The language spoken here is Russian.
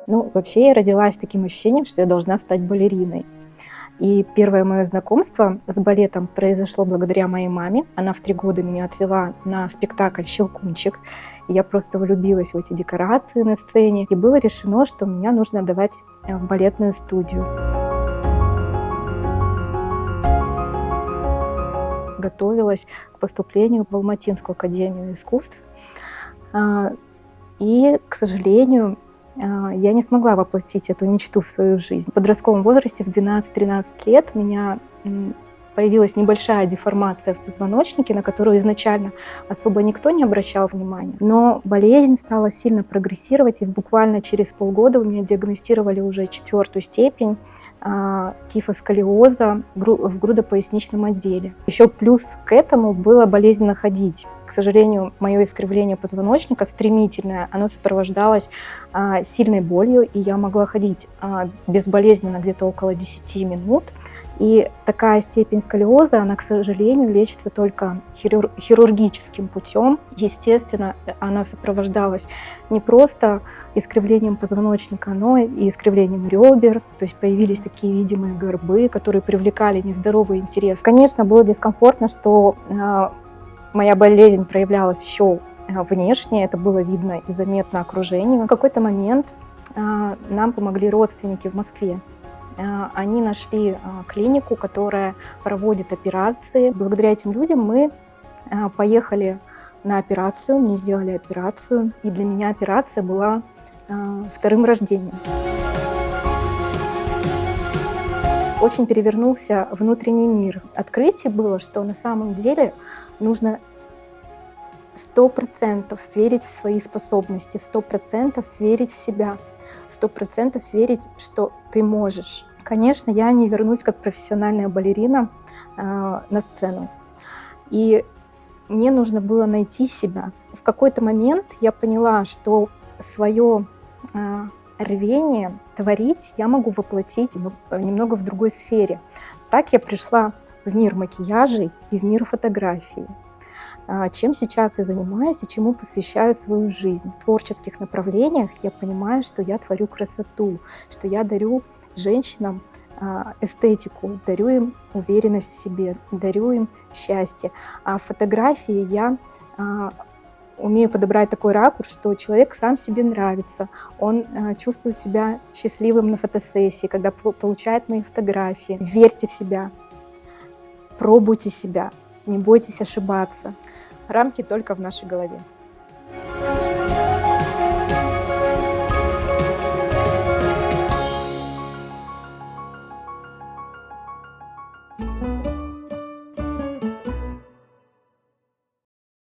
Ну, вообще я родилась с таким ощущением, что я должна стать балериной. И первое мое знакомство с балетом произошло благодаря моей маме. Она в 3 года меня отвела на спектакль «Щелкунчик». И я просто влюбилась в эти декорации на сцене. И было решено, что меня нужно отдавать в балетную студию. Готовилась к поступлению в Алматинскую академию искусств. И, к сожалению, я не смогла воплотить эту мечту в свою жизнь. В подростковом возрасте, в 12-13 лет, у меня появилась небольшая деформация в позвоночнике, на которую изначально особо никто не обращал внимания. Но болезнь стала сильно прогрессировать, и буквально через полгода у меня диагностировали уже 4-ю степень кифосколиоза в грудопоясничном отделе. Еще плюс к этому было болезненно ходить. К сожалению, мое искривление позвоночника стремительное, оно сопровождалось сильной болью, и я могла ходить безболезненно где-то около 10 минут. И такая степень сколиоза, она, к сожалению, лечится только хирургическим путем. Естественно, она сопровождалась не просто искривлением позвоночника, но и искривлением ребер. То есть появились такие видимые горбы, которые привлекали нездоровый интерес. Конечно, было дискомфортно, что моя болезнь проявлялась еще внешне, это было видно и заметно окружению. В какой-то момент нам помогли родственники в Москве. Они нашли клинику, которая проводит операции. Благодаря этим людям мы поехали на операцию, мне сделали операцию, и для меня операция была вторым рождением. Очень перевернулся внутренний мир. Открытие было, что на самом деле нужно 100% верить в свои способности, 100% верить в себя, 100% верить, что ты можешь. Конечно, я не вернусь как профессиональная балерина на сцену. И мне нужно было найти себя. В какой-то момент я поняла, что свое рвение творить я могу воплотить немного в другой сфере. Так я пришла в мир макияжей и в мир фотографии. Чем сейчас я занимаюсь и чему посвящаю свою жизнь. В творческих направлениях я понимаю, что я творю красоту, что я дарю женщинам эстетику, дарю им уверенность в себе, дарю им счастье. А в фотографии я умею подобрать такой ракурс, что человек сам себе нравится, он чувствует себя счастливым на фотосессии, когда получает мои фотографии. Верьте в себя, пробуйте себя, не бойтесь ошибаться. Рамки только в нашей голове.